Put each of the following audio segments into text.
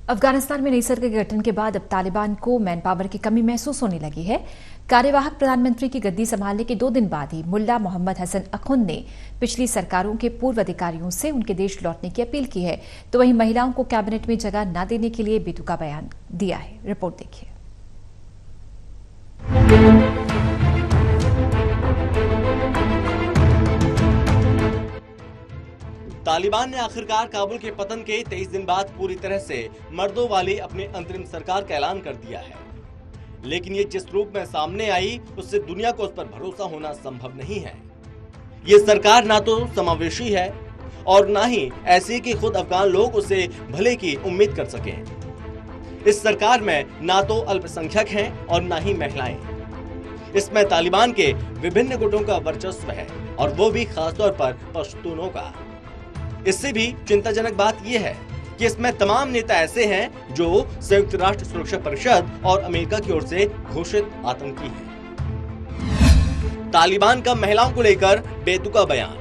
अफगानिस्तान में नई सरकार के गठन के बाद अब तालिबान को मैन पावर की कमी महसूस होने लगी है। कार्यवाहक प्रधानमंत्री की गद्दी संभालने के 2 दिन बाद ही मुल्ला मोहम्मद हसन अखुंद ने पिछली सरकारों के पूर्व अधिकारियों से उनके देश लौटने की अपील की है, तो वहीं महिलाओं को कैबिनेट में जगह न देने के लिए बेतुका बयान दिया है। रिपोर्ट देखिए। तालिबान ने आखिरकार काबुल के पतन के 23 दिन बाद पूरी तरह से मर्दों वाली अपनी अंतरिम सरकार का ऐलान कर दिया है, लेकिन ये जिस रूप में सामने आई उससे दुनिया को उस पर भरोसा होना संभव नहीं है। ये सरकार ना तो समावेशी है और ना ही ऐसी कि खुद अफगान लोग उसे भले की उम्मीद कर सकें। इस सरकार में ना तो अल्पसंख्यक हैं और ना ही महिलाएं। इसमें तालिबान के विभिन्न गुटों का वर्चस्व है और वो भी खासतौर पर पश्तूनों का। इससे भी चिंताजनक बात यह है कि इसमें तमाम नेता ऐसे हैं जो संयुक्त राष्ट्र सुरक्षा परिषद और अमेरिका की ओर से घोषित आतंकी हैं। तालिबान का महिलाओं को लेकर बेतुका बयान।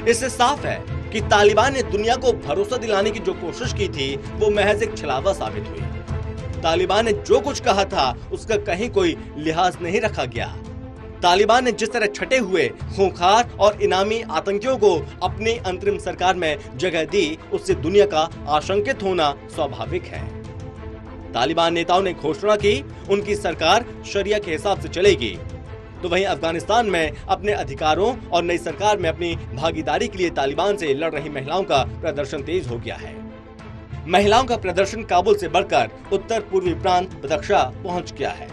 इससे साफ है कि तालिबान ने दुनिया को भरोसा दिलाने की जो कोशिश की थी वो महज एक छलावा साबित हुई। तालिबान ने जो कुछ कहा था उसका कहीं कोई लिहाज नहीं रखा गया। तालिबान ने जिस तरह छटे हुए खूंखार और इनामी आतंकियों को अपनी अंतरिम सरकार में जगह दी, उससे दुनिया का आशंकित होना स्वाभाविक है। तालिबान नेताओं ने घोषणा की उनकी सरकार शरिया के हिसाब से चलेगी, तो वहीं अफगानिस्तान में अपने अधिकारों और नई सरकार में अपनी भागीदारी के लिए तालिबान से लड़ रही महिलाओं का प्रदर्शन तेज हो गया है। महिलाओं का प्रदर्शन काबुल से बढ़कर उत्तर पूर्वी प्रांत बदख्शा पहुंच गया है।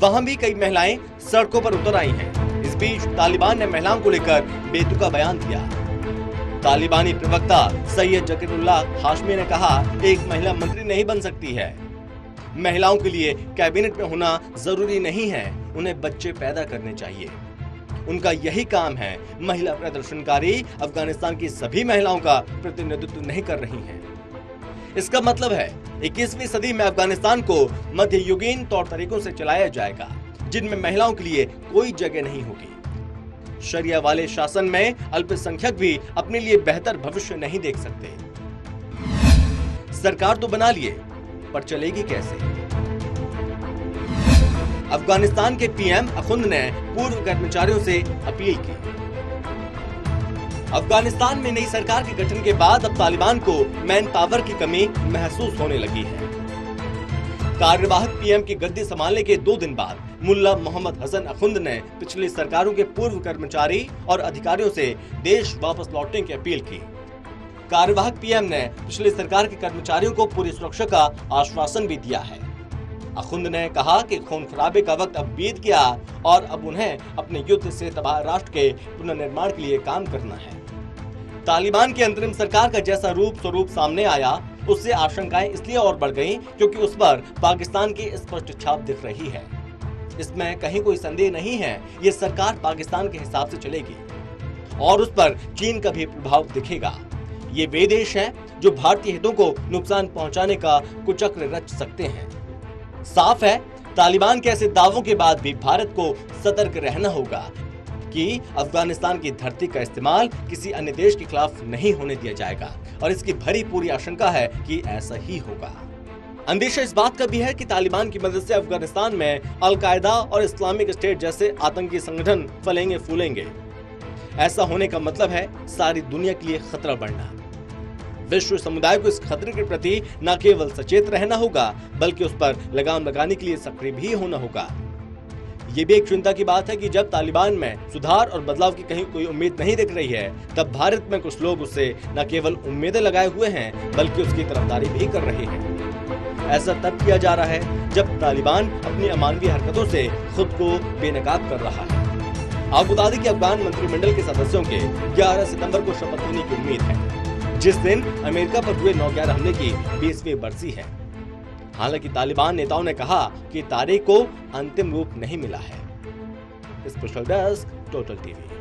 वहां भी कई महिलाएं सड़कों पर उतर आई हैं। इस बीच तालिबान ने महिलाओं को लेकर बेतुका बयान दिया। तालिबानी प्रवक्ता सैयद जकीरुल्लाह हाशमी ने कहा, एक महिला मंत्री नहीं बन सकती है। महिलाओं के लिए कैबिनेट में होना जरूरी नहीं है, उन्हें बच्चे पैदा करने चाहिए। उनका यही काम है। महिला प्रदर्शनकारी अफगानिस्तान की सभी महिलाओं का प्रतिनिधित्व नहीं कर रही हैं। इसका मतलब है 21वीं सदी में अफगानिस्तान को मध्ययुगीन तौर तरीकों से चलाया जाएगा, जिनमें महिलाओं के लिए कोई जगह नहीं होगी। शरिया वाले शासन में अल्पसंख्यक भी अपने लिए बेहतर भविष्य नहीं देख सकते। सरकार तो बना लिए, पर चलेगी कैसे? अफगानिस्तान के पीएम अखुंद ने पूर्व कर्मचारियों से अपील की। अफगानिस्तान में नई सरकार के गठन के बाद अब तालिबान को मैन पावर की कमी महसूस होने लगी है। कार्यवाहक पीएम की गद्दी संभालने के 2 दिन बाद मुल्ला मोहम्मद हसन अखुंद ने पिछली सरकारों के पूर्व कर्मचारी और अधिकारियों से देश वापस लौटने की अपील की। कार्यवाहक पीएम ने पिछली सरकार के कर्मचारियों को पूरी सुरक्षा का आश्वासन भी दिया है। अखुंद ने कहा कि खून खराबे का वक्त अब बीत गया और अब उन्हें अपने युद्ध से तबाह राष्ट्र के पुनर्निर्माण के लिए काम करना है। तालिबान की अंतरिम सरकार का जैसा स्वरूप सामने आया, उससे आशंकाएं इसलिए और बढ़ गईं क्योंकि उस पर पाकिस्तान की स्पष्ट छाप दिख रही है। इसमें कहीं कोई संदेह नहीं है, ये सरकार पाकिस्तान के हिसाब से चलेगी और उस पर चीन का भी प्रभाव दिखेगा। ये वे देश हैं जो भारतीय हितों को नुकसान पहुंचाने का कुचक्र रच सकते हैं। साफ है, तालिबान के ऐसे दावों के बाद भी भारत को सतर्क रहना होगा कि अफगानिस्तान की धरती का इस्तेमाल किसी अन्य देश के खिलाफ नहीं होने दिया जाएगा और इसकी भरी पूरी आशंका है कि ऐसा ही होगा। अंदेशा इस बात का भी है कि तालिबान की मदद से अफगानिस्तान में अल-कायदा और इस्लामिक स्टेट जैसे आतंकी संगठन फलेंगे फूलेंगे। ऐसा होने का मतलब है सारी दुनिया के लिए खतरा बढ़ना। विश्व समुदाय को इस खतरे के प्रति न केवल सचेत रहना होगा, बल्कि उस पर लगाम लगाने के लिए सक्रिय भी होना होगा। ये भी एक चिंता की बात है कि जब तालिबान में सुधार और बदलाव की कहीं कोई उम्मीद नहीं दिख रही है, तब भारत में कुछ लोग उससे न केवल उम्मीदें लगाए हुए हैं, बल्कि उसकी तरफदारी भी कर रहे हैं। ऐसा तब किया जा रहा है जब तालिबान अपनी अमानवीय हरकतों से खुद को बेनकाब कर रहा है। आपको बता दें कि अफगान मंत्रिमंडल के सदस्यों के 11 सितंबर को शपथ लेने की उम्मीद है, जिस दिन अमेरिका पर हुए 9/11 हमले की 20वीं बरसी है। हालांकि तालिबान नेताओं ने कहा कि तारीख को अंतिम रूप नहीं मिला है। Special desk, total TV.